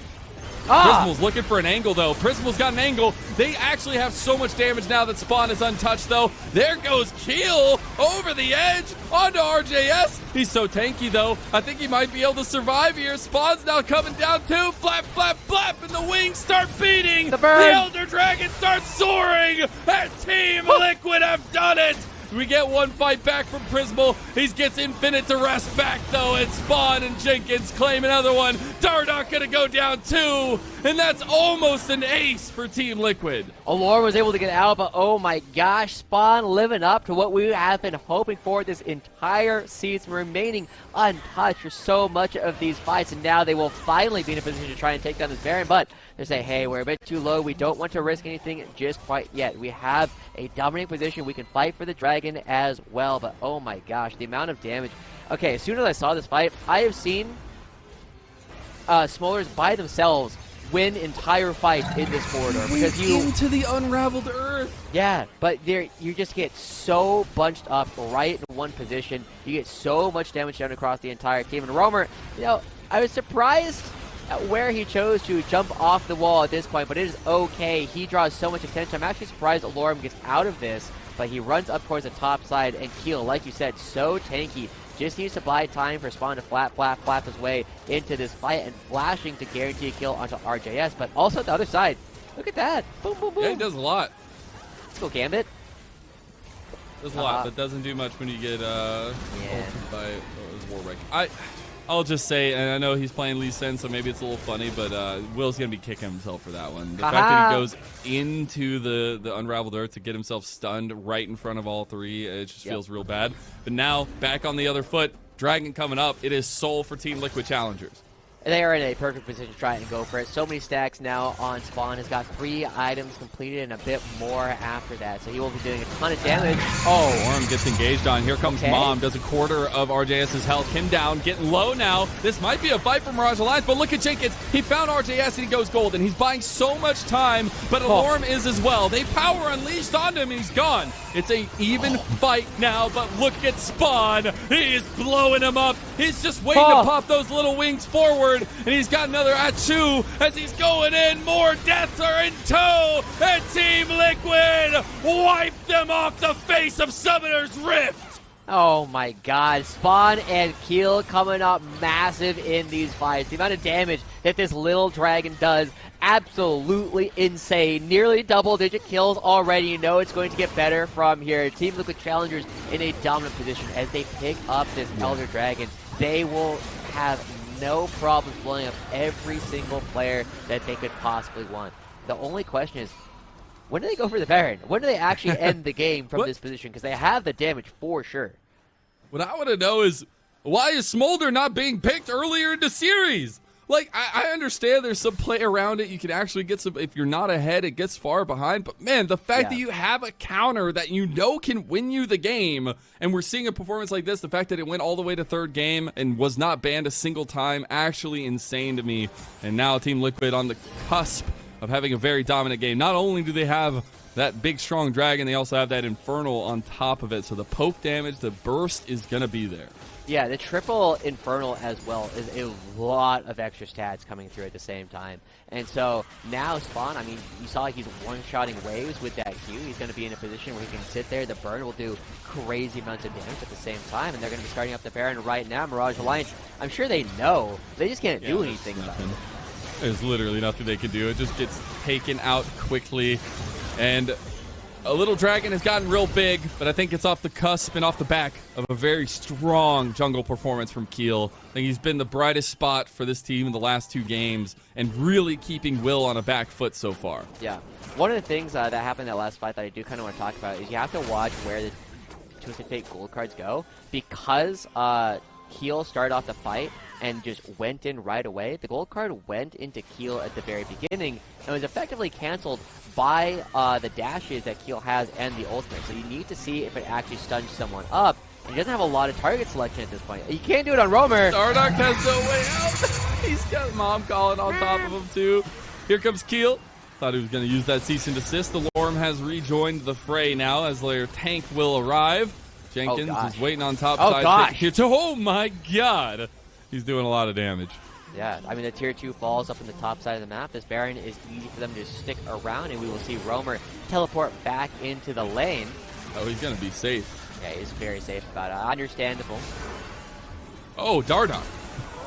Prismal's looking for an angle, though. Prismal's got an angle. They actually have so much damage now that Spawn is untouched, though. There goes Keel over the edge onto RJS. He's so tanky, though. I think he might be able to survive here. Spawn's now coming down, too. Flap, flap, flap, and the wings start beating. The Elder Dragon starts soaring. And Team Liquid have done it. We get one fight back from Prismal. He gets Infinite Duress back, though, and Spawn and Jenkins claim another one. Dardoch gonna go down 2, and that's almost an ace for Team Liquid. Allure was able to get out, but oh my gosh, Spawn living up to what we have been hoping for this entire season, remaining untouched for so much of these fights, and now they will finally be in a position to try and take down this Baron, but they say, hey, we're a bit too low, we don't want to risk anything just quite yet. We have a dominating position, we can fight for the dragon as well, but oh my gosh, the amount of damage. Okay, as soon as I saw this fight, I have seen Smolers by themselves win entire fights in this corridor because you into the unraveled earth. Yeah, but you just get so bunched up right in one position. You get so much damage done across the entire team. And Roamer, you know, I was surprised at where he chose to jump off the wall at this point, but it is okay. He draws so much attention. I'm actually surprised that Lorem gets out of this, but he runs up towards the top side, and Keel, like you said, so tanky. Just needs to buy time for Spawn to flap his way into this fight and flashing to guarantee a kill onto RJS, but also the other side. Look at that. Boom, boom, boom. Yeah, he does a lot. Let's go Gambit. Does a lot, but doesn't do much when you get ulted by Warwick. I'll just say, and I know he's playing Lee Sin, so maybe it's a little funny, but Will's going to be kicking himself for that one. The fact that he goes into the Unraveled Earth to get himself stunned right in front of all three, it just feels real bad. But now, back on the other foot, Dragon coming up. It is Soul for Team Liquid Challengers. They are in a perfect position to try and go for it. So many stacks now on Spawn. Has got 3 items completed and a bit more after that. So he will be doing a ton of damage. Oh, Orm gets engaged on. Here comes Mom. Does a quarter of RJS's health. Him down. Getting low now. This might be a fight for Mirage Alliance, but look at Jenkins. He found RJS and he goes gold. And he's buying so much time, but Alorm is as well. They power unleashed onto him and he's gone. It's an even fight now, but look at Spawn. He is blowing him up. He's just waiting to pop those little wings forward. And he's got another Achu as he's going in. More deaths are in tow. And Team Liquid wipe them off the face of Summoner's Rift. Oh my god. Spawn and Keel coming up massive in these fights. The amount of damage that this little dragon does, absolutely insane. Nearly double-digit kills already. You know it's going to get better from here. Team Liquid Challengers in a dominant position as they pick up this Elder Dragon. They will have no problem blowing up every single player that they could possibly want. The only question is, when do they go for the Baron? When do they actually end the game from this position? Because they have the damage for sure. What I want to know is, why is Smolder not being picked earlier in the series? Like, I understand there's some play around it. You can actually get some, if you're not ahead, it gets far behind. But, man, the fact that you have a counter that you know can win you the game, and we're seeing a performance like this, the fact that it went all the way to third game and was not banned a single time, actually insane to me. And now Team Liquid on the cusp of having a very dominant game. Not only do they have that big, strong dragon, they also have that Infernal on top of it. So the poke damage, the burst is going to be there. Yeah, the triple Infernal as well is a lot of extra stats coming through at the same time. And so now Spawn, I mean, you saw he's one-shotting waves with that Q. He's going to be in a position where he can sit there. The burn will do crazy amounts of damage at the same time. And they're going to be starting up the Baron right now. Mirage Alliance, I'm sure they know. They just can't do anything about it. There's literally nothing they can do. It just gets taken out quickly. And a little dragon has gotten real big, but I think it's off the cusp and off the back of a very strong jungle performance from Keel. I think he's been the brightest spot for this team in the last 2 games and really keeping Will on a back foot so far. Yeah. One of the things that happened in that last fight that I do kind of want to talk about is you have to watch where the Twisted Fate gold cards go, because Keel started off the fight and just went in right away. The gold card went into Keel at the very beginning and was effectively canceled by the dashes that Keel has and the ultimate. So you need to see if it actually stuns someone up. He doesn't have a lot of target selection at this point. You can't do it on Roamer. Stardock has no way out. He's got Mom calling on top of him too. Here comes Keel. Thought he was going to use that cease and desist. The Lorem has rejoined the fray now as their tank will arrive. Jenkins is waiting on top side. Here to, oh my god. He's doing a lot of damage. Yeah, I mean, the tier 2 falls up in the top side of the map. This Baron is easy for them to stick around, and we will see Roamer teleport back into the lane. Oh, he's going to be safe. Yeah, he's very safe about it. Understandable. Oh, Dardock.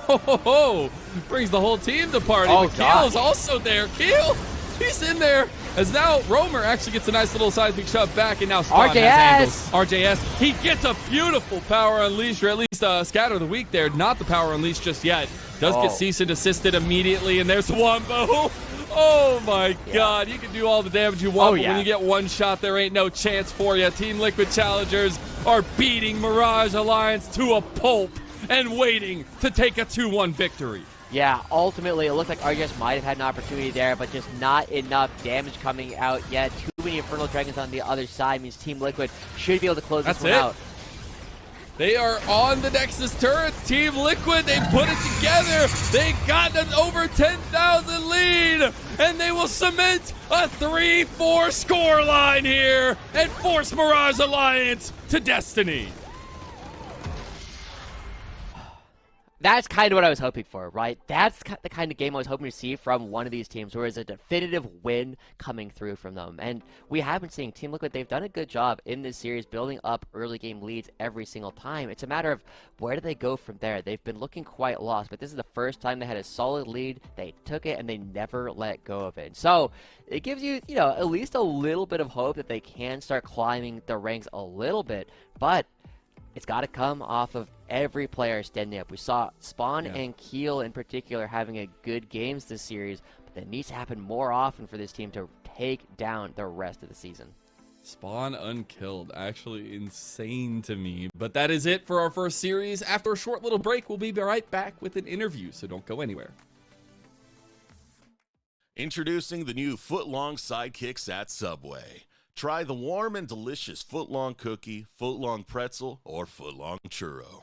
Ho, ho, ho. Brings the whole team to party. Oh, but Keel's also there. Keel, he's in there. as now Roamer actually gets a nice little side pick shove back, and now Spawn RJS. has angles. RJS, he gets a beautiful power unleash, or at least scatter the weak there. Not the power unleash just yet. Does get cease and desisted immediately, and there's Wombo. Oh my God, you can do all the damage you want, but when you get one shot, there ain't no chance for you. Team Liquid Challengers are beating Mirage Alliance to a pulp and waiting to take a 2-1 victory. Yeah, ultimately, it looked like RGS might have had an opportunity there, but just not enough damage coming out yet. Too many Infernal Dragons on the other side means Team Liquid should be able to close this one out. They are on the Nexus turret. Team Liquid, they put it together. They got an over 10,000 lead, and they will cement a 3-4 scoreline here and force Mirage Alliance to destiny. That's kind of what I was hoping for, right? That's the kind of game I was hoping to see from one of these teams, where there's a definitive win coming through from them. And we have been seeing Team Liquid, they've done a good job in this series building up early game leads every single time. It's a matter of where do they go from there? They've been looking quite lost, but this is the first time they had a solid lead. They took it and they never let go of it. So it gives you, at least a little bit of hope that they can start climbing the ranks a little bit, but it's got to come off of every player standing up. We saw Spawn and Keel in particular having a good games this series, but that needs to happen more often for this team to take down the rest of the season. Spawn unkilled, actually insane to me. But that is it for our first series. After a short little break, we'll be right back with an interview, so don't go anywhere. Introducing the new foot-long sidekicks at Subway. Try the warm and delicious foot-long cookie, foot-long pretzel, or foot-long churro.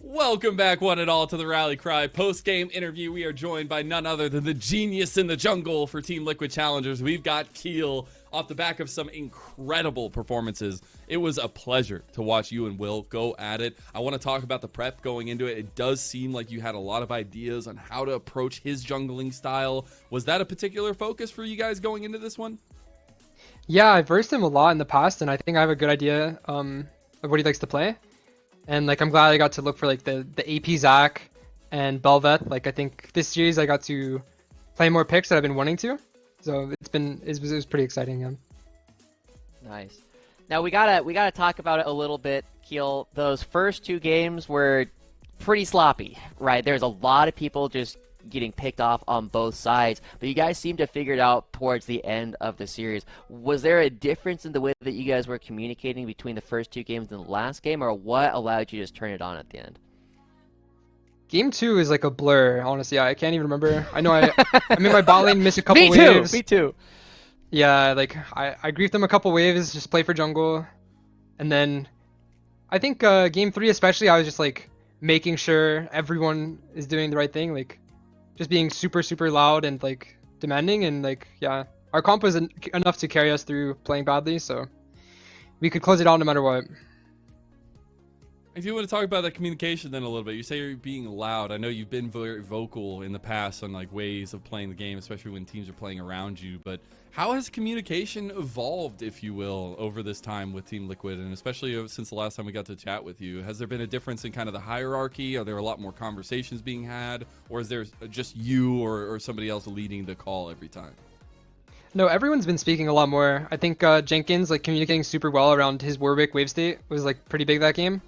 Welcome back, one and all, to the Rally Cry post-game interview. We are joined by none other than the genius in the jungle for Team Liquid Challengers. We've got Keel off the back of some incredible performances. It was a pleasure to watch you and Will go at it. I want to talk about the prep going into it. It does seem like you had a lot of ideas on how to approach his jungling style. Was that a particular focus for you guys going into this one? Yeah, I've versed him a lot in the past, and I think I have a good idea of what he likes to play. And I'm glad I got to look for the AP Zac and Bel'Veth. I think this series I got to play more picks that I've been wanting to. So it was pretty exciting. Yeah. Nice. Now we gotta talk about it a little bit, Keel. Those first two games were pretty sloppy, right? There's a lot of people just getting picked off on both sides, but you guys seem to figure it out towards the end of the series. Was there a difference in the way that you guys were communicating between the first two games and the last game, or what allowed you to just turn it on at the end? Game 2 is like a blur, honestly. I can't even remember. I know I made my bot lane miss a couple Me too. waves. Me too. Yeah, like I griefed them a couple waves, just play for jungle, and then I think game 3 especially, I was just like making sure everyone is doing the right thing, like just being super super loud and like demanding, and like yeah, our comp was enough to carry us through playing badly, so we could close it out no matter what. If you want to talk about that communication then a little bit, you say you're being loud. I know you've been very vocal in the past on like ways of playing the game, especially when teams are playing around you. But how has communication evolved, if you will, over this time with Team Liquid, and especially since the last time we got to chat with you? Has there been a difference in kind of the hierarchy? Are there a lot more conversations being had, or is there just you or somebody else leading the call every time? No, everyone's been speaking a lot more. I think Jenkins like communicating super well around his Warwick wave state was like pretty big that game.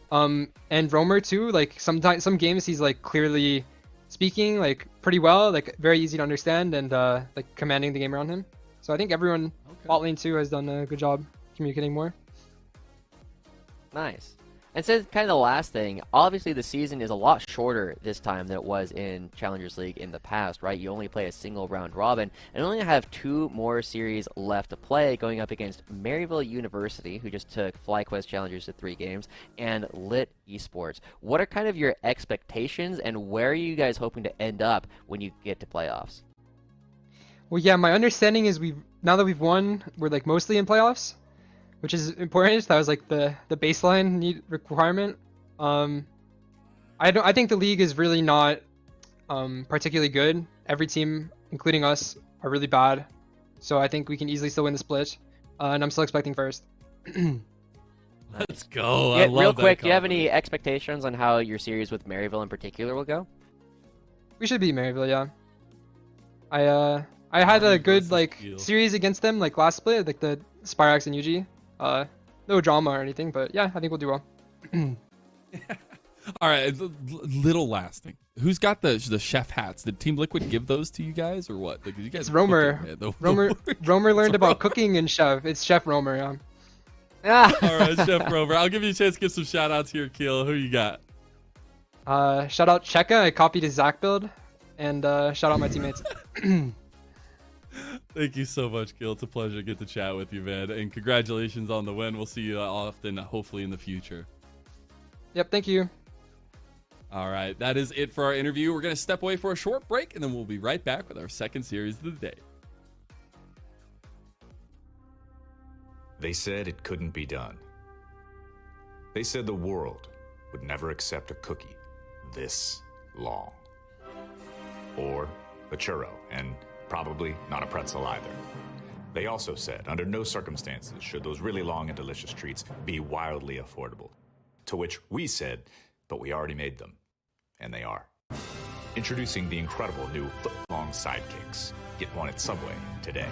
And Roamer too, like sometimes some games he's like clearly speaking like pretty well, like very easy to understand, and like commanding the game around him. So I think everyone bot lane too has done a good job communicating more. Nice. And so kind of the last thing, obviously the season is a lot shorter this time than it was in Challengers League in the past, right? You only play a single round robin and only have 2 more series left to play, going up against Maryville University, who just took FlyQuest Challengers to 3 games, and Lit Esports. What are kind of your expectations, and where are you guys hoping to end up when you get to playoffs? Well, yeah, my understanding is now that we've won, we're like mostly in playoffs, which is important. That was like the baseline requirement. I think the league is really not particularly good. Every team, including us, are really bad. So I think we can easily still win the split. And I'm still expecting first. Let's go. Yeah, I love real that quick, do you have any confidence. expectations on how your series with Maryville in particular will go? We should beat Maryville, yeah. I had a Marty good versus like Keel. series against them like last split, like the Spirax and Yuji. No drama or anything, but yeah, I think we'll do well. All right, little last thing. Who's got the chef hats? Did Team Liquid give those to you guys or what? Like, you guys It's Roamer. cooking, man. Roamer learned about cooking and chef. It's Chef Roamer, yeah. All right, Chef Roamer. I'll give you a chance to give some shout outs here, Keel. Who you got? Shout out Cheka. I copied his Zac build, and shout out my teammates. Thank you so much, Keel. It's a pleasure to get to chat with you, man. And congratulations on the win. We'll see you often, hopefully in the future. Yep, thank you. All right, that is it for our interview. We're going to step away for a short break, and then we'll be right back with our second series of the day. They said it couldn't be done. They said the world would never accept a cookie this long. Or a churro, and probably not a pretzel either. They also said, under no circumstances should those really long and delicious treats be wildly affordable. To which we said, but we already made them. And they are. Introducing the incredible new foot-long sidekicks. Get one at Subway today.